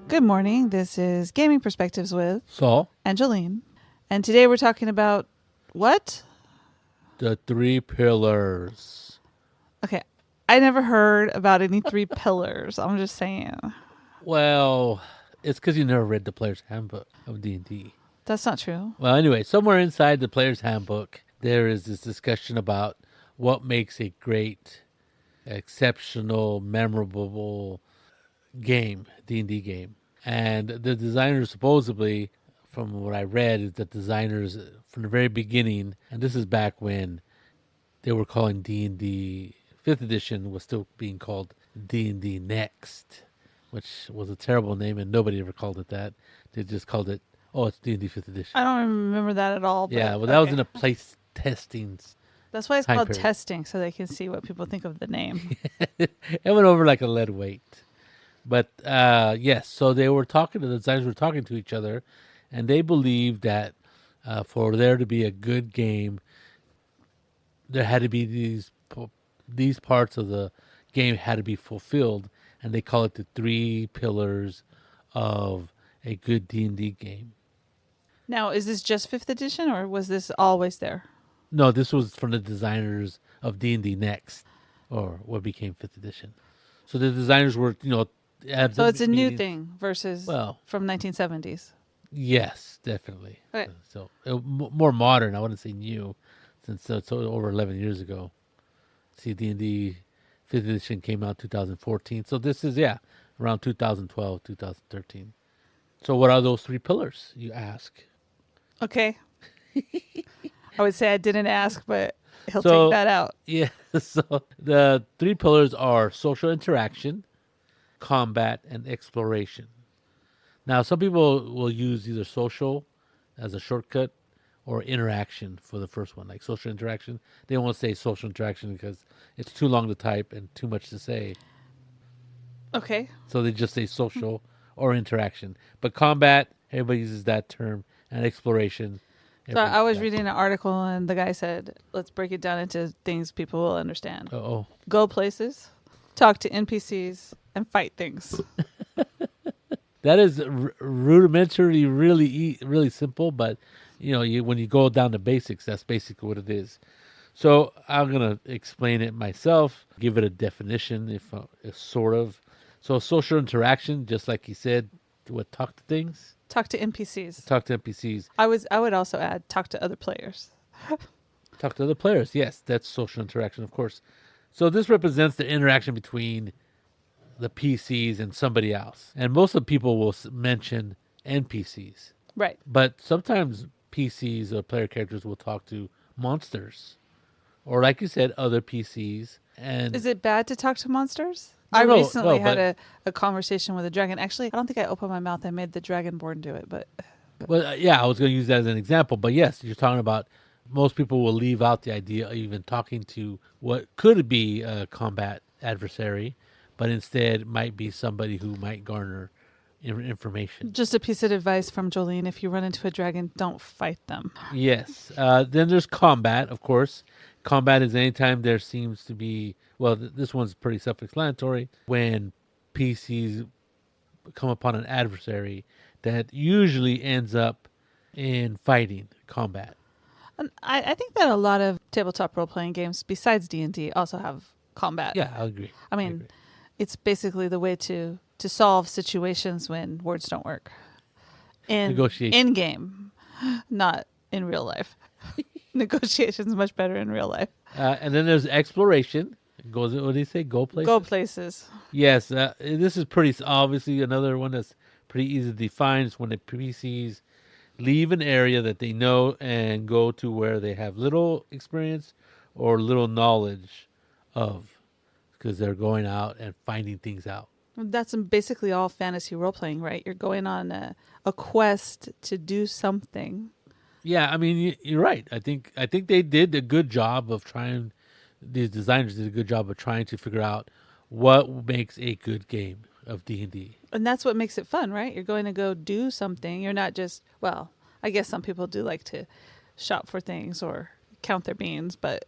Good morning. This is Gaming Perspectives with Saul, and Jolene. And today we're talking about what? the three pillars. Okay. I never heard about any three pillars. I'm just saying. Well, it's because you never read the player's handbook of D&D. That's not true. Well, anyway, somewhere inside the player's handbook, there is this discussion about what makes a great, exceptional, memorable game, D&D game. And the designers supposedly, from what I read, is that designers from the very beginning, and this is back when they were calling D&D 5th edition was still being called D&D Next, which was a terrible name and nobody ever called it that. They just called it, oh, it's D&D 5th edition. I don't remember that at all. But Yeah, well, that was in a place testing. That's why it's time called period. testing, so they can see what people think of the name. It went over like a lead weight. But yes, so they were talking, the designers were talking to each other, and they believed that for there to be a good game, there had to be these parts of the game had to be fulfilled, and they call it the three pillars of a good D&D game. Now, is this just 5th edition, or was this always there? No, this was from the designers of D&D Next, or what became 5th edition. So the designers were, at So the it's a new meeting- thing versus Well, from 1970s. yes, definitely. Okay. So more modern. I wouldn't say new, since it's over 11 years ago. See, D&D 5th edition came out 2014. So this is, around 2012, 2013. So what are those three pillars, you ask? Okay. I would say I didn't ask, but he'll So- take that out. Yeah, so the three pillars are social interaction, combat, and exploration. Now, some people will use either social as a shortcut or interaction for the first one, like social interaction. They won't say social interaction because it's too long to type and too much to say. Okay. So they just say social or interaction. But combat, everybody uses that term, and exploration. So I was everybody uses reading an article and the guy said, let's break it down into things people will understand. that. Uh-oh. Go places, talk to NPCs, and fight things. That is rudimentary, really simple, but when you go down to basics, that's basically what it is. So I'm gonna explain it myself, give it a definition, if sort of. So social interaction, just like he said, talk to things, Talk to NPCs. talk to NPCs, I would also add talk to other players. talk to other players. Yes, that's social interaction, of course. So this represents the interaction between the PCs and somebody else, and most of the people will mention NPCs, Right. but sometimes PCs or player characters will talk to monsters, or like you said, other PCs. And Is it bad to talk to monsters? No, I no, recently no, had a conversation with a dragon. Actually, I don't think I opened my mouth. I made the dragonborn do it, but well, I was going to use that as an example, but yes, you're talking about most people will leave out the idea of even talking to what could be a combat adversary, but instead might be somebody who might garner information. just a piece of advice from Jolene. If you run into a dragon, don't fight them. Yes. Then there's combat, of course. Combat is anytime there seems to be, well, this one's pretty self-explanatory, when PCs come upon an adversary that usually ends up in fighting, combat. And I think that a lot of tabletop role-playing games, besides D&D, also have combat. Yeah, I agree. I mean, it's basically the way to solve situations when words don't work. Negotiation. In game, not in real life. Negotiation's much better in real life. And then there's exploration. What do you say? Go places? Go places. Yes, this is pretty obviously another one that's pretty easy to define. It's when the PCs leave an area that they know and go to where they have little experience or little knowledge of, because they're going out and finding things out. That's basically all fantasy role-playing, right? You're going on a quest to do something. Yeah, I mean, you're right. I think they did a good job of trying. These designers did a good job of trying to figure out what makes a good game of D&D. And that's what makes it fun, right? You're going to go do something. You're not just, well, I guess some people do like to shop for things or count their beans, but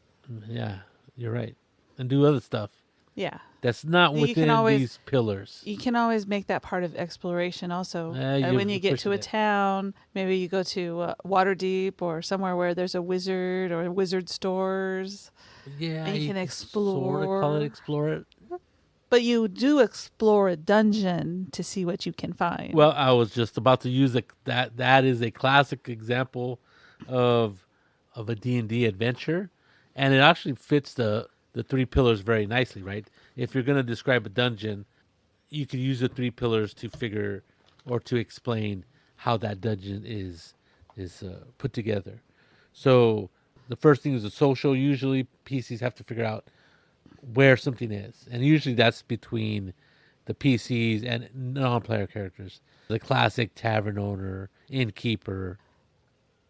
Yeah, you're right. And do other stuff. Yeah. That's not You can within always these pillars. you can always make that part of exploration also. You're When you get to pushing a it. town, maybe you go to Waterdeep or somewhere where there's a wizard or wizard stores, Yeah, and you you can can sort of call it explore. explore it. But you do explore a dungeon to see what you can find. Well, I was just about to use that. That is a classic example of a D&D adventure, and it actually fits the three pillars very nicely, right? If you're going to describe a dungeon, you could use the three pillars to figure or to explain how that dungeon is put together. So the first thing is the social. Usually, PCs have to figure out where something is, and usually that's between the PCs and non-player characters. The classic tavern owner, innkeeper,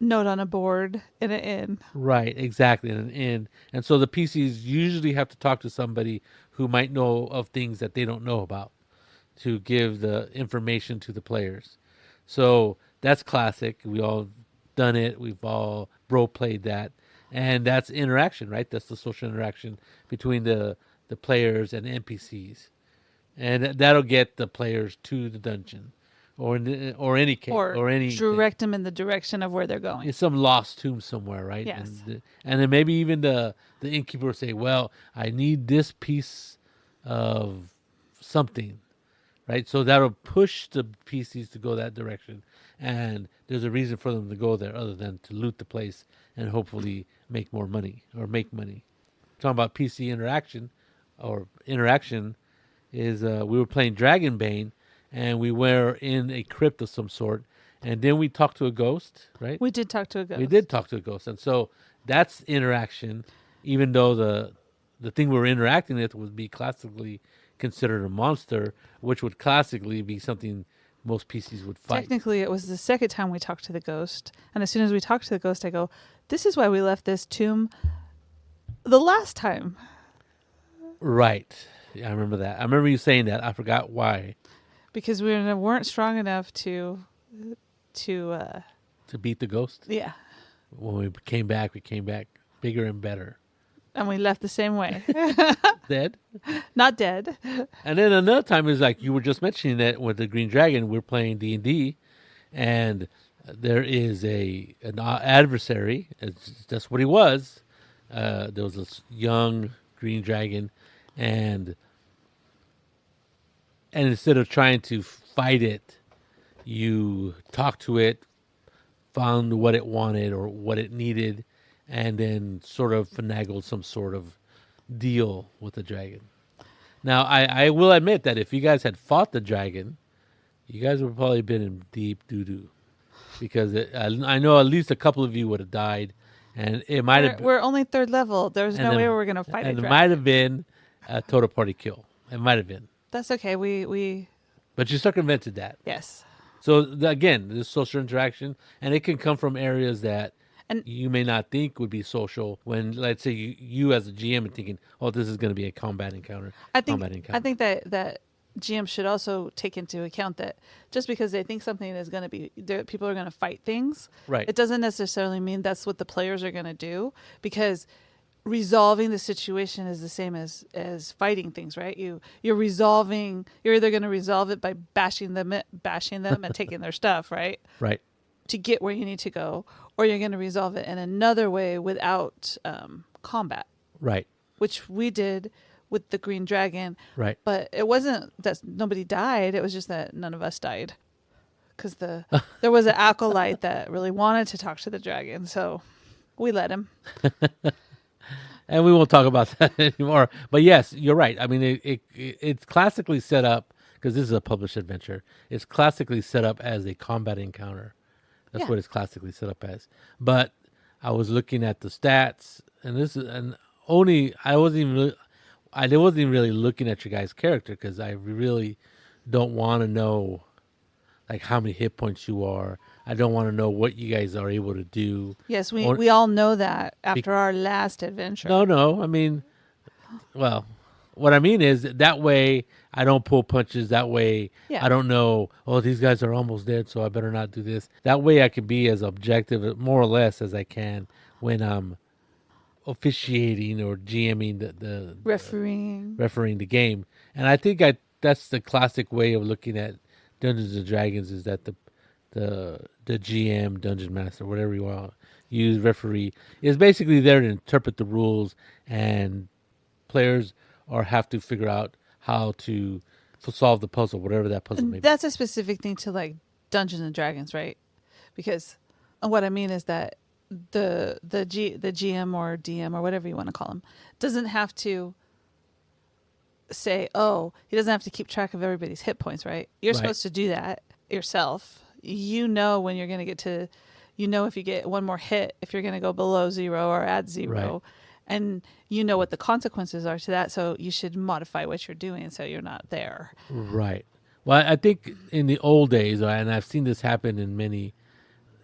Note on a board in an inn. right? Exactly, in an inn, and so the PCs usually have to talk to somebody who might know of things that they don't know about to give the information to the players. So that's classic. We all done it. We've all role played that, and that's interaction, right? That's the social interaction between the players and NPCs, and that'll get the players to the dungeon, or any case Or or anything. direct them in the direction of where they're going. It's some lost tomb somewhere, right? Yes. And then maybe even the innkeeper will say, "Well, I need this piece of something." Right? So that'll push the PCs to go that direction. And there's a reason for them to go there other than to loot the place and hopefully make more money or make money. Talking about PC interaction or interaction is we were playing Dragonbane and we were in a crypt of some sort. And then we talked to a ghost, right? We did talk to a ghost. We did talk to a ghost. And so that's interaction, even though the thing we were interacting with would be classically considered a monster, which would classically be something most PCs would fight. Technically, it was the second time we talked to the ghost. And as soon as we talked to the ghost, I go, this is why we left this tomb the last time. Right. Yeah, I remember that. I remember you saying that. I forgot why. Because we weren't strong enough to To beat the ghost? yeah. When we came back bigger and better. And we left the same way. Dead? Not dead. And then another time is like you were just mentioning that with the Green Dragon, we're playing D&D, and there is an adversary. That's what he was. There was this young Green Dragon, and instead of trying to fight it, you talked to it, found what it wanted or what it needed, and then sort of finagled some sort of deal with the dragon. Now, I will admit that if you guys had fought the dragon, you guys would probably been in deep doo-doo. Because I know at least a couple of you would have died, and it might have We're only third level. There's no way we're going to fight a and it dragon. might have been a total party kill. It might have been. That's okay. We But you circumvented that. yes. So again, this social interaction, and it can come from areas that And you may not think would be social. When let's say you as a GM are thinking, "Oh, this is going to be a combat encounter." I think Combat encounter. I think that GM should also take into account that just because they think something is going to be people are going to fight things, Right. it doesn't necessarily mean that's what the players are going to do, because resolving the situation is the same as fighting things, right? You're either going to resolve it by bashing them and taking their stuff, right? Right. To get where you need to go, or you're going to resolve it in another way without combat, Right. which we did with the Green Dragon. Right. But it wasn't that nobody died. It was just that none of us died. Because there was an acolyte that really wanted to talk to the dragon. So we let him. And we won't talk about that anymore. But yes, you're right. I mean, it's classically set up, because this is a published adventure. It's classically set up as a combat encounter. That's Yeah. what it's classically set up as. But I was looking at the stats, and I wasn't even really looking at your guys' character, because I really don't want to know like how many hit points you are. I don't want to know what you guys are able to do. Yes, we all know that after Be- our last adventure. No. I mean, well, what I mean is that way I don't pull punches. That way Yeah. I don't know, oh, these guys are almost dead, so I better not do this. That way I can be as objective, more or less, as I can when I'm officiating or GMing the Refereeing. refereeing the game. And I think that's the classic way of looking at Dungeons and Dragons is that the GM, Dungeon Master, whatever you want to use, referee is basically there to interpret the rules, and players are have to figure out how to solve the puzzle, whatever that puzzle may And be. that's a specific thing to like Dungeons and Dragons, right? Because what I mean is that the GM or DM or whatever you want to call him doesn't have to say, oh, he doesn't have to keep track of everybody's hit points, right? You're Right. supposed to do that yourself. You know when you're going to get to, you know if you get one more hit, if you're going to go below 0 or add 0. Right. And you know what the consequences are to that, so you should modify what you're doing so you're not there. Right. Well, I think in the old days, and I've seen this happen in many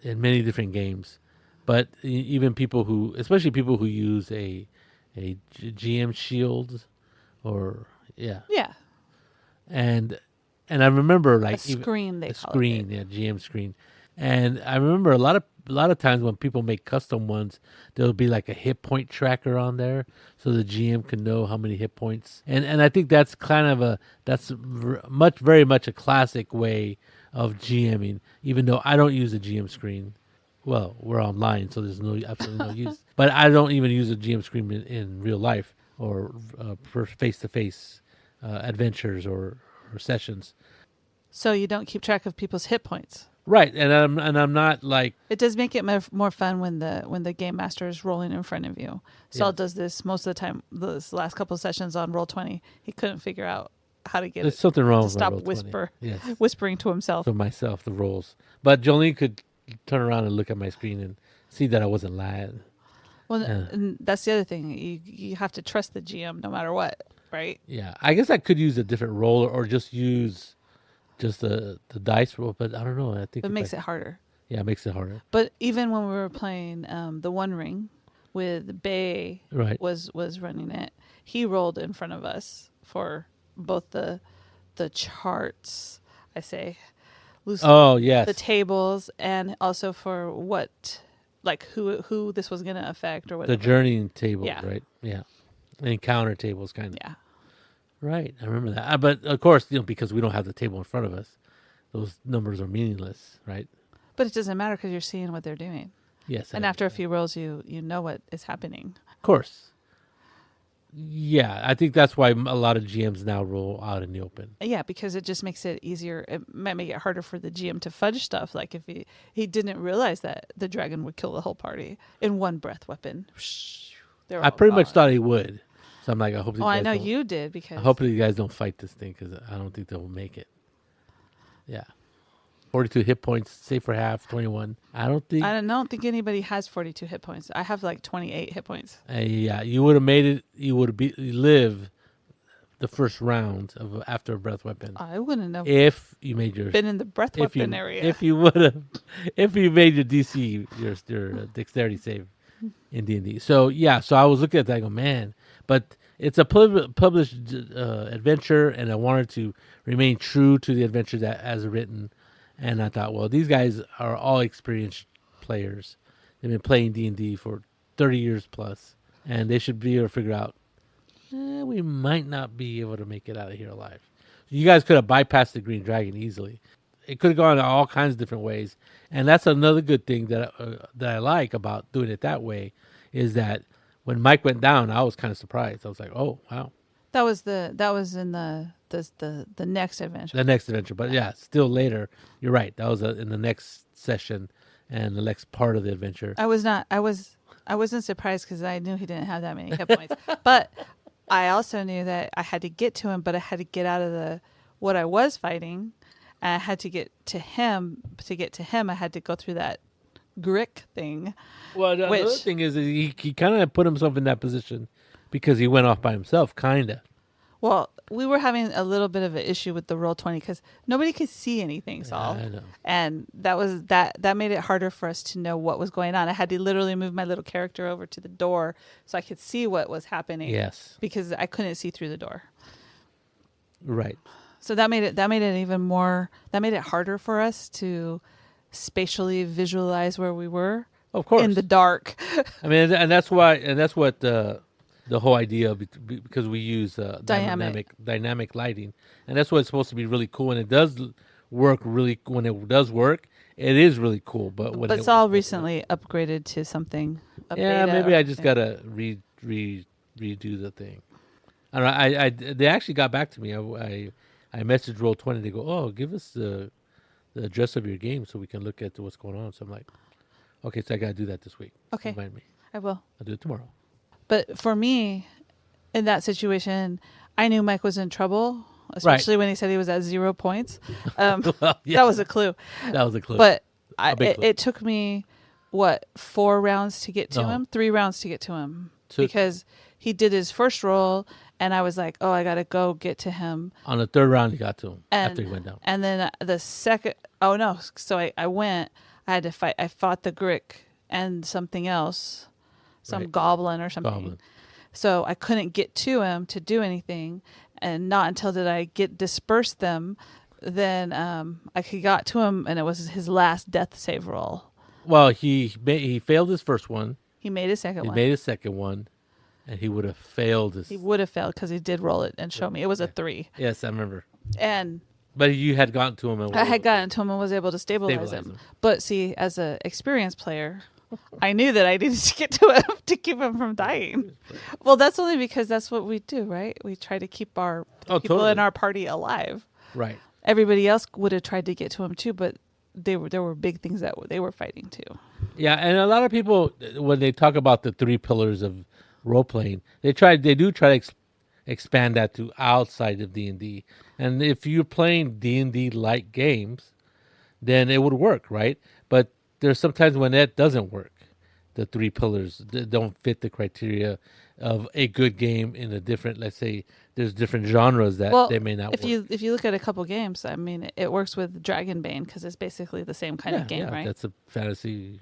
different games, but even people who, especially people who use a GM shield, or yeah, Yeah. And I remember like A screen, they a call screen, it. yeah, GM screen, and I remember a lot of times when people make custom ones, there'll be like a hit point tracker on there, so the GM can know how many hit points, and I think that's kind of very much a classic way of GMing, even though I don't use a GM screen. Well, we're online, so there's absolutely no use. But I don't even use a GM screen in real life or for face-to-face adventures or sessions. So you don't keep track of people's hit points. Right, and I'm not like It does make it more fun when the game master is rolling in front of you. Saul does this most of the time. This last couple of sessions on Roll20, he couldn't figure out how to get there's it something wrong to with stop Roll20. Yes, whispering to himself. for myself the rolls, but Jolene could turn around and look at my screen and see that I wasn't lying. Well, Yeah. and that's the other thing. You have to trust the GM no matter what, right? Yeah, I guess I could use a different roll or just use just the dice roll, but I don't know. I think It makes it harder. Yeah, it makes it harder. But even when we were playing the One Ring with Bay Right. was running it, he rolled in front of us for both the charts, I say, loosely, Oh yes. the tables, and also for what, like who this was going to affect or whatever. The journeying tables, Yeah. right? Yeah. Encounter tables, kind of. Yeah. Right. I remember that. But of course, because we don't have the table in front of us, those numbers are meaningless, right? But it doesn't matter because you're seeing what they're doing. Yes. And after a few rolls, you know what is happening. Of course. Yeah, I think that's why a lot of GMs now roll out in the open. Yeah, because it just makes it easier. It might make it harder for the GM to fudge stuff. Like if he didn't realize that the dragon would kill the whole party in one breath weapon. They're I all pretty much gone. thought he would. So I'm like, I hope. Oh, I know you did because I hope that you guys don't fight this thing because I don't think they'll make it. Yeah. 42 hit points, save for half, 21. I don't think anybody has 42 hit points. I have like 28 hit points. Yeah, you would have made it. You would have live the first round of after a breath weapon I wouldn't have if you made your been in the breath weapon area. If you would have, if you made your DC your dexterity save in D&D. So yeah, so I was looking at that. I go, man, but it's a published adventure, and I wanted to remain true to the adventure that as written. And I thought, well, these guys are all experienced players. They've been playing D&D for 30 years plus, and they should be able to figure out, we might not be able to make it out of here alive. You guys could have bypassed the Green Dragon easily. It could have gone all kinds of different ways, and that's another good thing that I like about doing it that way, is that when Mike went down, I was kind of surprised. I was like, oh wow. That was in the next adventure. The next adventure, but yeah, still later. You're right. That was in the next session and the next part of the adventure. I wasn't surprised because I knew he didn't have that many hit points. But I also knew that I had to get to him, but I had to get out of what I was fighting, and I had to get to him. To get to him, I had to go through that Grick thing. Well, the other thing is he kind of put himself in that position because he went off by himself, kind of. Well, we were having a little bit of an issue with the Roll20 because nobody could see anything, Saul. I know. And that made it harder for us to know what was going on. I had to literally move my little character over to the door so I could see what was happening. Yes. Because I couldn't see through the door. Right. So that made it even more. That made it harder for us to spatially visualize where we were Of course. in the dark. I mean, and that's why, and that's what the whole idea of because we use dynamic lighting, and that's why it's supposed to be really cool, and it does work really. When it does work, it is really cool. But when But it, Saul recently upgraded to something. A yeah, beta maybe or I just something. gotta redo the thing. I don't know. They actually got back to me. I messaged Roll20. They go, oh, give us the address of your game so we can look at what's going on. So I'm like, okay, so I gotta do that this week. Okay, Remind me. I will. I'll do it tomorrow. But for me, in that situation, I knew Mike was in trouble, Right. especially when he said he was at 0 points. Well, yeah, That was a clue. that was a clue. But A big clue. it took me, 4 rounds to get to No. him? 3 rounds to get to him. Took- Because he did his first roll, and I was like, oh, I got to go get to him. On the third round, you got to him And, after he went down. And then the second, oh no, so I went, I had to fight, I fought the Grick and something else, some Right. goblin or something. Goblin. So I couldn't get to him to do anything, and not until did I disperse them, then I got to him, and it was his last death save roll. Well, he failed his first one. He made his second He one. made his second one, and he would have failed his. He would have failed because he did roll it and show me. It was a 3, Yes, I remember. and But you had gotten to him. And I had gotten to him and was able to stabilize Stabilize him. him. But see, as an experienced player, I knew that I needed to get to him to keep him from dying. Well, that's only because that's what we do, right? We try to keep our people totally. in our party alive. Right. Everybody else would have tried to get to him too, but there were big things that they were fighting too. Yeah, and a lot of people, when they talk about the 3 pillars of role playing, they do try to expand that to outside of D&D. And if you're playing D&D like games, then it would work, right? But there's sometimes when that doesn't work. The 3 pillars don't fit the criteria of a good game in a different. Let's say there's different genres that they may not. If you look at a couple games, I mean, it works with Dragonbane because it's basically the same kind of game, right? That's a fantasy,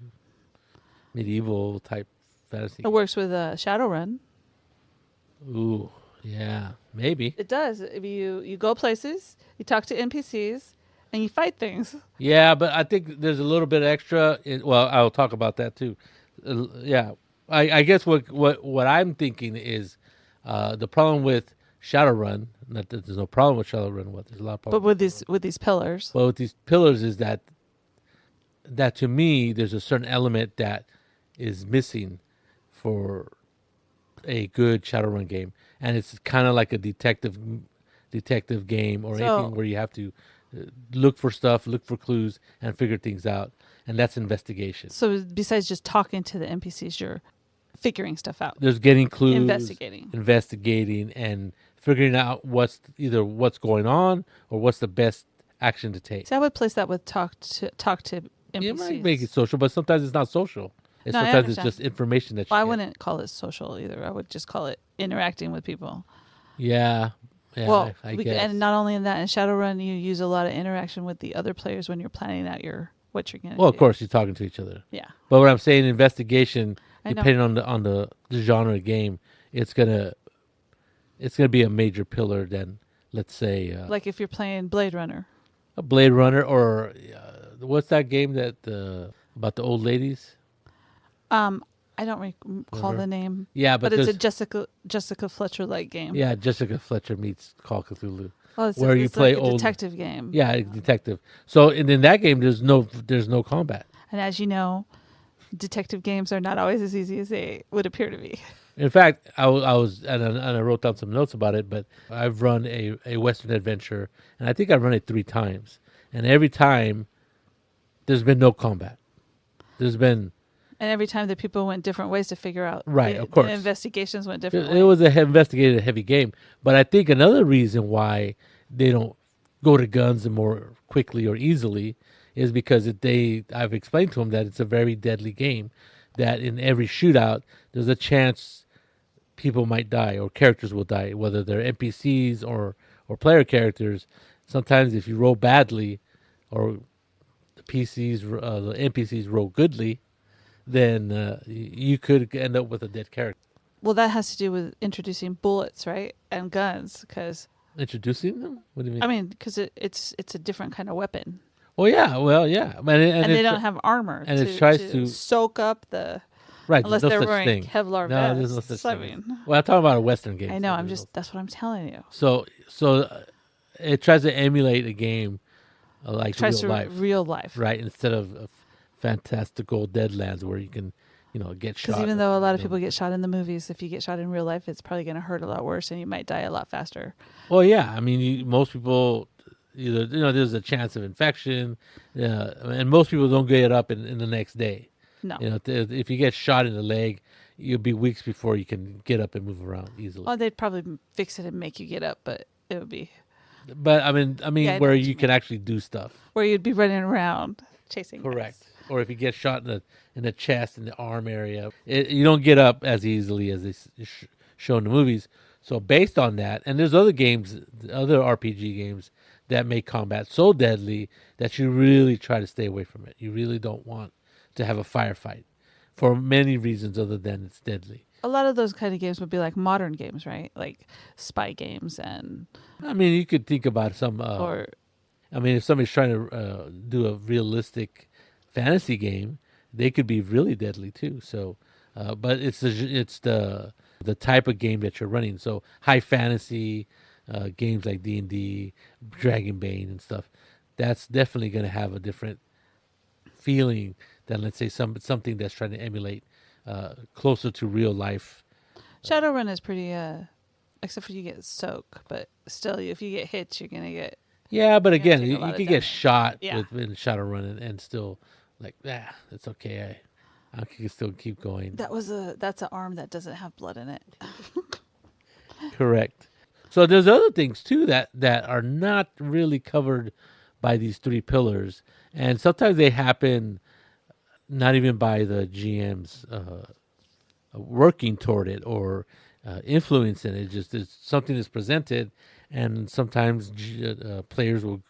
medieval type fantasy. It works with Shadowrun. Ooh, yeah, maybe. It does. If you go places, you talk to NPCs, and you fight things. Yeah, but I think there's a little bit extra. Well, I'll talk about that too. Yeah, I guess what I'm thinking is the problem with Shadowrun. Not that there's no problem with Shadowrun. There's a lot of But problems. with these pillars, But with these pillars is that to me there's a certain element that is missing for a good Shadowrun game, and it's kind of like a detective game or anything where you have to look for stuff, look for clues, and figure things out, and that's investigation. so besides just talking to the NPCs, you're figuring stuff out, There's getting clues, investigating. and figuring out what's going on or what's the best action to take. See, I would place that with talk to NPCs. You might make it social, but sometimes it's not social. No, I Sometimes it's understand. just information that you Well, I get. wouldn't call it social either. I would just call it interacting with people. Yeah. Well, I guess. and not only in that, in Shadowrun, you use a lot of interaction with the other players when you're planning out what you're going to do. Well, of course, you're talking to each other. Yeah. But what I'm saying, investigation, I know. depending on the genre of game, it's gonna be a major pillar. Than let's say Like if you're playing Blade Runner. a Blade Runner or what's that game that about the old ladies? I don't recall the name. Yeah, But it's a there's- Jessica Fletcher-like game. Yeah, Jessica Fletcher meets Call of Cthulhu. Oh, it's where you it's play like a old detective game. Yeah, a detective. So in that game, there's no combat. And as you know, detective games are not always as easy as they would appear to be. In fact, I was and I wrote down some notes about it. But I've run a Western adventure, and I think I've run it 3 times, and every time there's been no combat. There's been And every time the people went different ways to figure out. Right, of course. The investigations went different it ways. was investigated heavy game. But I think another reason why they don't go to guns more quickly or easily is because I've explained to them that it's a very deadly game. That in every shootout, there's a chance people might die or characters will die, whether they're NPCs or player characters. Sometimes if you roll badly, or the NPCs roll goodly, then you could end up with a dead character. Well, that has to do with introducing bullets, right, and guns, because Introducing them? What do you mean? I mean, because it's a different kind of weapon. Well, yeah, well, yeah, and they don't have armor and it tries to to soak up the right. There's unless no they're such wearing thing. Kevlar No, there's no vests. such I thing. mean, Well, I'm talking about a Western game. I So know. I'm there's no. just that's what I'm telling you. So it tries to emulate a game like Tries real to life, real life. right? Instead of fantastical Deadlands where you can, get Because shot. even though a lot of people get shot in the movies, if you get shot in real life, it's probably going to hurt a lot worse, and you might die a lot faster. Well, yeah. I mean, most people either there's a chance of infection, and most people don't get up in the next day. No. If you get shot in the leg, you'll be weeks before you can get up and move around easily. Well, they'd probably fix it and make you get up, but it would be But I mean, Yeah, I know where what you you can mean. actually do stuff. where you'd be running around chasing Correct. guys. Or if you get shot in the chest, in the arm area, you don't get up as easily as they show in the movies. So based on that, and there's other games, other RPG games that make combat so deadly that you really try to stay away from it. You really don't want to have a firefight for many reasons other than it's deadly. A lot of those kind of games would be like modern games, right? Like spy games and I mean, you could think about some. or I mean, if somebody's trying to do a realistic fantasy game, they could be really deadly too. So, but it's the type of game that you're running. So high fantasy games like D&D, Dragonbane, and stuff. That's definitely going to have a different feeling than let's say something that's trying to emulate closer to real life. Shadowrun is pretty except for you get soak, but still if you get hit, you're going to get Yeah, but You're gonna again, take a you lot of could get damage. shot Yeah. in Shadowrun and still like, it's okay. I can still keep going. that's an arm that doesn't have blood in it. Correct. So there's other things too that are not really covered by these three pillars, and sometimes they happen not even by the GM's working toward it or influencing it. Just it's something is presented, and sometimes players will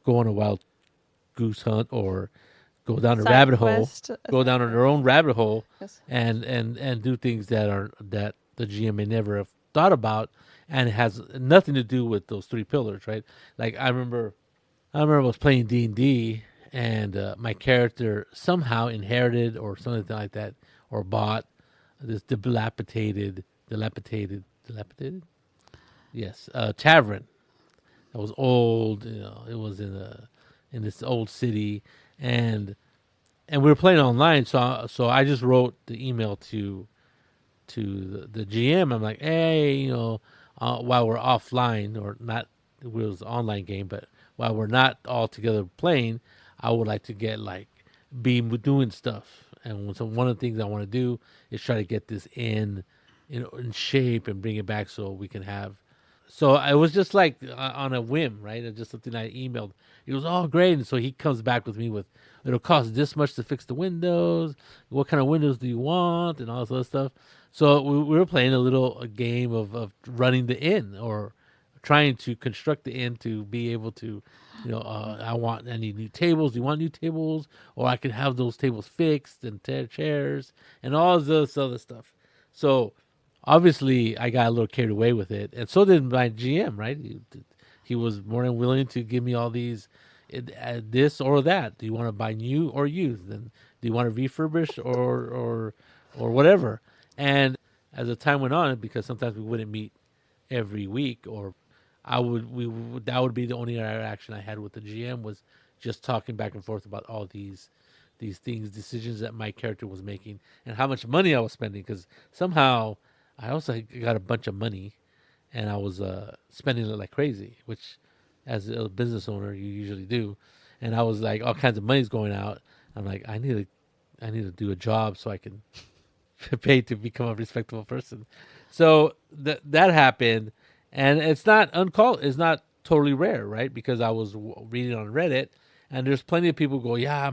go on a wild goose hunt or go down a Side rabbit hole, quest, go down on their own rabbit hole, Yes. and do things that the GM may never have thought about, and it has nothing to do with those three pillars, right? Like I remember I was playing D&D, and my character somehow inherited or something like that, or bought this dilapidated, yes, tavern that was old. It was in this old city, and we were playing online. So I just wrote the email to the GM. I'm like, hey, while we're offline or not, it was an online game, but while we're not all together playing, I would like to get like be doing stuff. And so one of the things I want to do is try to get this in shape and bring it back so we can have. So it was just like on a whim, right? It's just something I emailed. It was all great, and so he comes back with me with it'll cost this much to fix the windows. What kind of windows do you want, and all this other stuff. So we were playing a game of running the inn or trying to construct the inn to be able to, I need new tables. Do you want new tables, or I can have those tables fixed and chairs and all this other stuff. So obviously I got a little carried away with it, and so did my GM. Right, he was more than willing to give me all these, this or that. Do you want to buy new or used? And do you want to refurbish or whatever? And as the time went on, because sometimes we wouldn't meet every week, or that would be the only interaction I had with the GM was just talking back and forth about all these decisions that my character was making and how much money I was spending, because somehow I also got a bunch of money and I was spending it like crazy, which as a business owner you usually do. And I was like, all kinds of money's going out. I'm like, I need to do a job so I can pay to become a respectable person. So that happened, and it's not uncalled. It's not totally rare, right? Because I was reading on Reddit, and there's plenty of people go, yeah,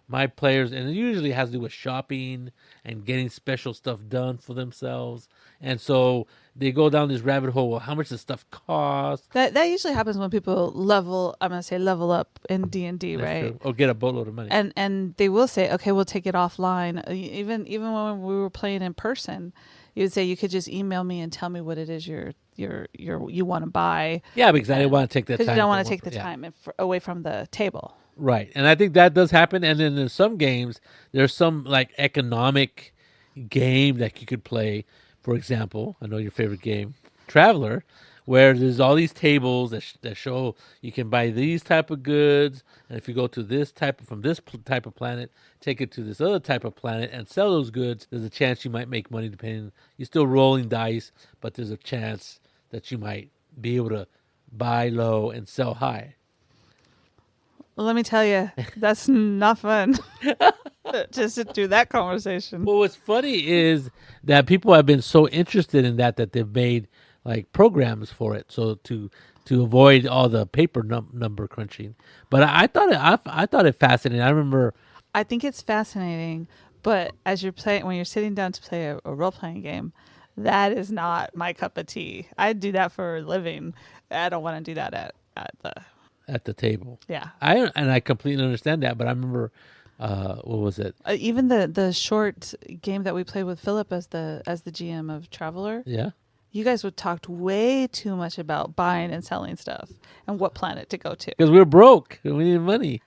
my players, and it usually has to do with shopping and getting special stuff done for themselves, and so they go down this rabbit hole. Well, how much does stuff cost? That usually happens when people I'm gonna say level up in D&D, That's right? true. Or get a boatload of money. And they will say, okay, we'll take it offline. Even when we were playing in person, you would say you could just email me and tell me what it is you want to buy. Yeah, because I didn't want to take that time. Because you don't want to take the time away from the table. Right. And I think that does happen. And then in some games, there's some like economic game that you could play. For example, I know your favorite game, Traveler, where there's all these tables that show you can buy these type of goods. And if you go to this type from this type of planet, take it to this other type of planet and sell those goods, there's a chance you might make money depending. You're still rolling dice, but there's a chance that you might be able to buy low and sell high. Well, let me tell you, that's not fun. Just to do that conversation. Well, what's funny is that people have been so interested in that they've made like programs for it, so to avoid all the paper number crunching. But I thought I thought it fascinating. I remember, I think it's fascinating, but as you're playing, when you're sitting down to play a role playing game, that is not my cup of tea. I do that for a living. I don't want to do that at the at the table. yeah. I completely understand that, but I remember, what was it? Even the short game that we played with Philip as the GM of Traveler, Yeah, you guys would talked way too much about buying and selling stuff and what planet to go to. because we were broke and we needed money,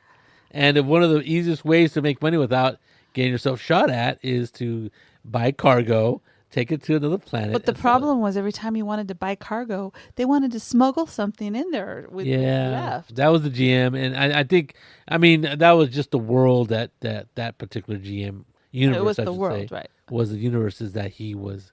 and one of the easiest ways to make money without getting yourself shot at is to buy cargo, take it to another planet. But the and sell it. problem was every time you wanted to buy cargo, they wanted to smuggle something in there with Yeah, left. that was the GM, and I think, I mean, that was just the world that particular GM universe. It was I the should world, say, right? was the universes that he was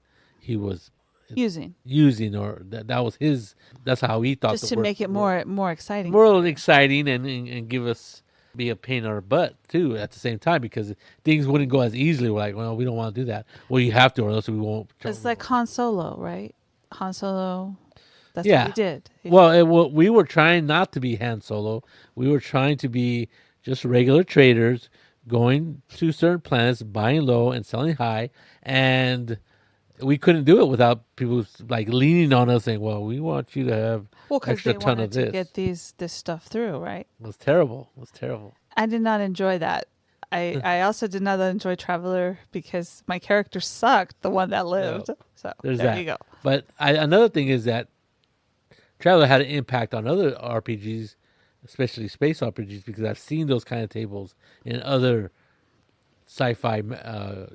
Using using, or that was his. That's how he thought just the to make it more exciting. world exciting and give us be a pain in our butt too at the same time, because things wouldn't go as easily. We're like, well, we don't want to do that. Well, you have to, or else we won't. It's like Han Solo, right? Han Solo. That's Yeah. what he did. Well, we were trying not to be Han Solo. We were trying to be just regular traders going to certain planets, buying low and selling high, and we couldn't do it without people like leaning on us saying, "Well, we want you to have Well, because extra they ton wanted of to this." get this stuff through, right? It was terrible. It was terrible. I did not enjoy that. I also did not enjoy Traveler because my character sucked, the one that lived. So There's there that. you go. But another thing is that Traveler had an impact on other RPGs, especially space RPGs, because I've seen those kind of tables in other sci-fi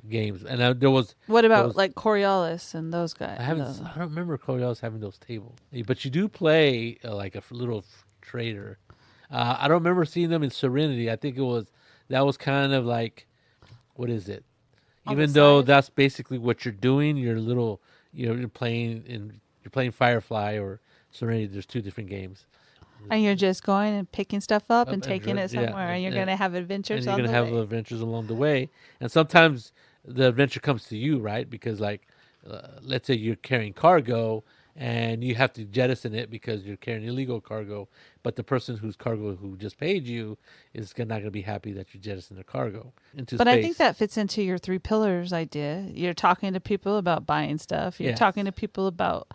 games, and there was What there about was like Coriolis and those guys? I don't remember Coriolis having those tables, but you do play like a little trader. I don't remember seeing them in Serenity. I think that was kind of like, what is it? On the Even though side? that's basically what you're doing, you're playing Firefly or Serenity. There's two different games. And you're just going and picking stuff up and and taking it yeah, somewhere, and you're going to have adventures and you're on gonna the have way. adventures along the way. And sometimes the adventure comes to you, right? Because like, let's say you're carrying cargo and you have to jettison it because you're carrying illegal cargo, but the person whose cargo who just paid you is not going to be happy that you jettison their cargo into But space. I think that fits into your three pillars idea. You're talking to people about buying stuff. You're Yes. talking to people about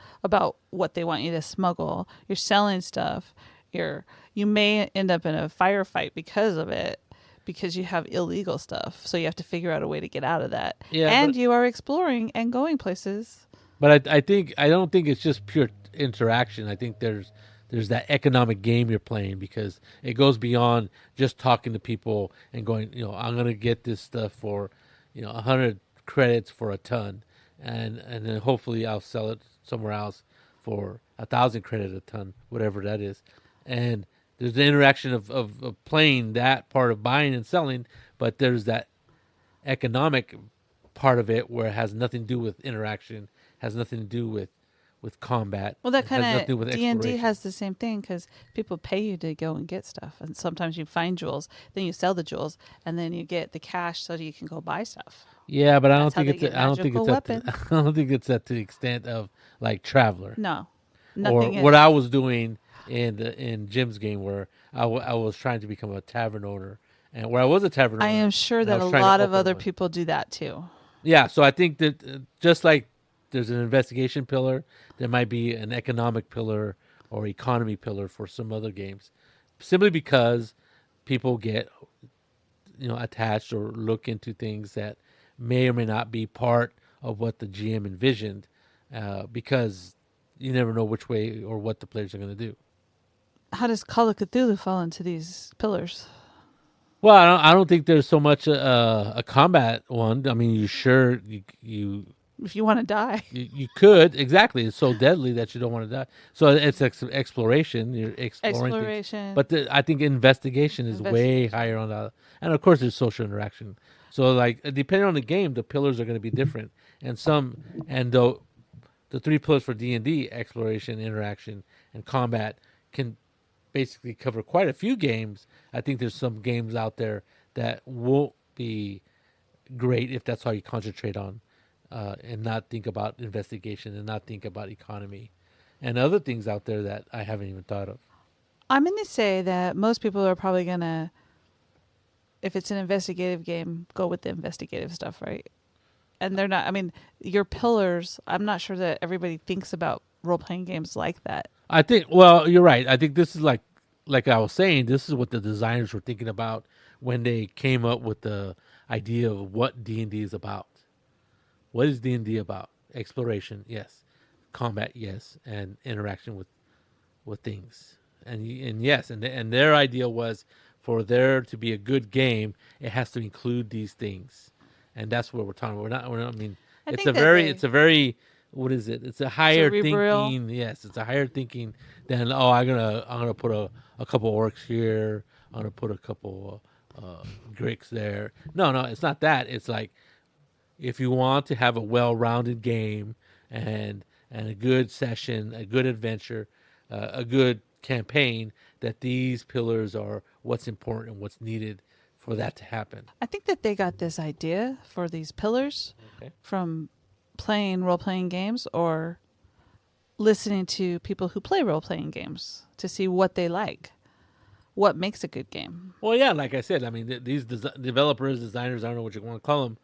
what they want you to smuggle. You're selling stuff. You may end up in a firefight because of it, because you have illegal stuff. So you have to figure out a way to get out of that. Yeah, And but- you are exploring and going places. But I don't think it's just pure interaction. I think there's that economic game you're playing, because it goes beyond just talking to people and going, I'm gonna get this stuff for, 100 credits for a ton, and then hopefully I'll sell it somewhere else for 1,000 credit a ton, whatever that is. And there's the interaction of playing that part of buying and selling, but there's that economic part of it where it has nothing to do with interaction, has nothing to do with combat. Well, that It has nothing to do kind with of D&D exploration. has the same thing, because people pay you to go and get stuff. And sometimes you find jewels, then you sell the jewels, and then you get the cash so that you can go buy stuff. Yeah, but I don't That's how think they it's get I don't think magical it's I don't think it's at the extent of like Traveler, No, or nothing is. what I was doing in Jim's game, where I was trying to become a tavern owner, and where I was a tavern owner. I am sure and I that a was trying to lot of open other one. people do that too. Yeah, so I think that just like there's an investigation pillar, there might be an economic pillar or economy pillar for some other games, simply because people get attached or look into things that may or may not be part of what the GM envisioned, because you never know which way or what the players are going to do. How does Call of Cthulhu fall into these pillars? Well, I don't think there's so much a combat one. I mean, If you want to die, you could exactly. It's so deadly that you don't want to die. So it's exploration. You're exploring things, exploration, but I think investigation is way investigation. higher on that. And of course, there's social interaction. So like depending on the game, the pillars are going to be different. And though the three pillars for D&D, exploration, interaction, and combat, can basically cover quite a few games. I think there's some games out there that won't be great if that's all you concentrate on, and not think about investigation and not think about economy and other things out there that I haven't even thought of. I'm going to say that most people are probably going to, if it's an investigative game, go with the investigative stuff, right? And they're not, I mean, your pillars, I'm not sure that everybody thinks about role playing games like that. I think, well, you're right. I think this is like I was saying, this is what the designers were thinking about when they came up with the idea of what D&D is about. What is D&D about? Exploration, yes. Combat, yes, and interaction with things. And yes, and their idea was for there to be a good game, it has to include these things. And that's what we're talking about. We're not I mean, I it's think a that very they it's a very what is it? It's a higher cerebral. thinking. Yes, it's a higher thinking than I'm gonna put a couple orcs here. I'm gonna put a couple Gricks there. No, it's not that. It's like if you want to have a well-rounded game and a good session, a good adventure, a good campaign, that these pillars are what's important and what's needed for that to happen. I think that they got this idea for these pillars Okay. from playing role playing games or listening to people who play role playing games to see what they like, what makes a good game. Well, yeah, like I said, I mean, these developers, designers, I don't know what you want to call them,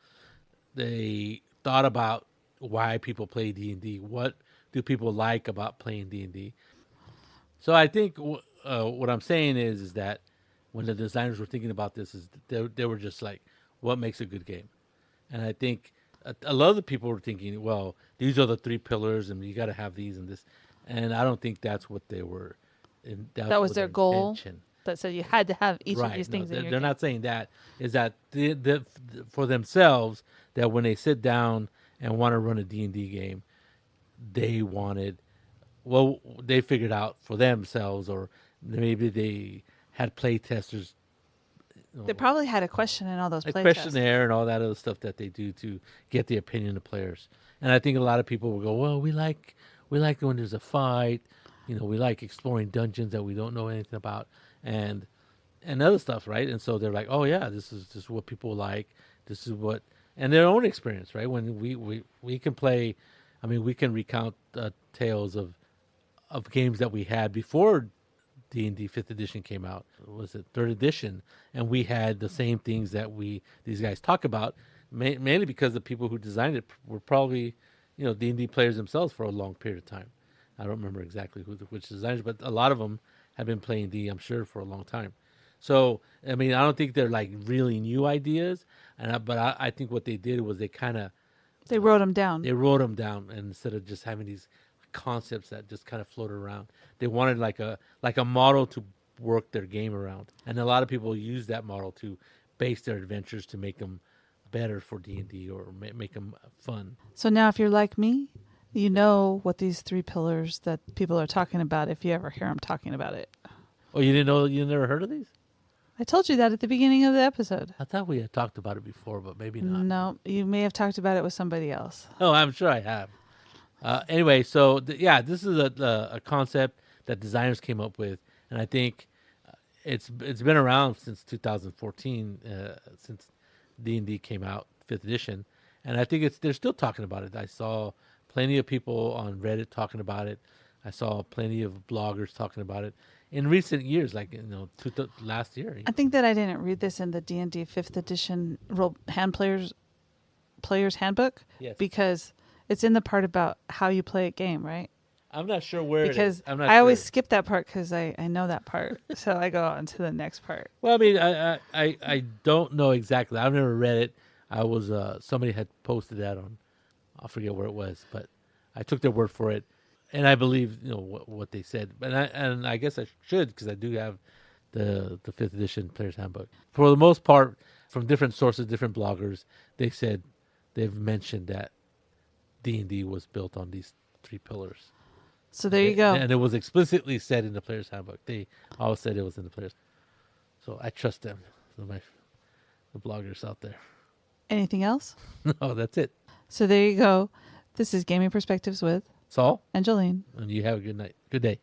they thought about why people play D&D. What do people like about playing D&D? So I think what I'm saying is that when the designers were thinking about this, is they were just like, what makes a good game? And I think a lot of the people were thinking, well, these are the three pillars, and you got to have these and this. And I don't think that's what they were. That That was was their their goal. intention. That said you had to have each of Right? these No, things in your they're game. not saying that. Is that for themselves, that when they sit down and want to run a D&D game, they wanted, well, they figured out for themselves, or maybe they had play testers, you They know, probably had a question in all those a play tests. questionnaire and all that other stuff that they do to get the opinion of players. And I think a lot of people will go, well, we like when there's a fight, we like exploring dungeons that we don't know anything about, and other stuff, right? And so they're like, oh yeah, this is just what people like. This is what, and their own experience, right? When we can play, I mean, we can recount tales of games that we had before D&D Fifth Edition came out. Was it Third Edition? And we had the same things that these guys talk about, mainly because the people who designed it were probably, D&D players themselves for a long period of time. I don't remember exactly which designers, but a lot of them have been playing D, I'm sure, for a long time. So I mean, I don't think they're like really new ideas, but I think what they did was they kind of They wrote them down. they wrote them down, and instead of just having these concepts that just kind of float around, they wanted like a model to work their game around. And a lot of people use that model to base their adventures to make them better for D&D, or make them fun. So now, if you're like me, you know what these three pillars that people are talking about if you ever hear them talking about it. Oh, you didn't know? You never heard of these? I told you that at the beginning of the episode. I thought we had talked about it before, but maybe not. No, you may have talked about it with somebody else. Oh, I'm sure I have. Anyway, so yeah, this is a concept that designers came up with, and I think it's been around since 2014, since D&D came out, fifth edition, and I think they're still talking about it. I saw plenty of people on Reddit talking about it. I saw plenty of bloggers talking about it in recent years, like last year. I think that I didn't read this in the D&D 5th edition role hand player's handbook Yes, because it's in the part about how you play a game, right? I'm not sure where Because it is. I'm not I always sure. skip that part because I know that part. So I go on to the next part. Well, I mean, I don't know exactly. I've never read it. I was somebody had posted that on, I forget where it was, but I took their word for it, and I believe what they said. And I guess I should, because I do have the 5th edition Player's Handbook. For the most part, from different sources, different bloggers, they said they've mentioned that D&D was built on these 3 pillars. So there you go. And it was explicitly said in the Player's Handbook. They always said it was in the Player's. So I trust them. The bloggers out there. Anything else? No, that's it. So there you go. This is Gaming Perspectives with Saul, and Jolene. and you have a good night. Good day.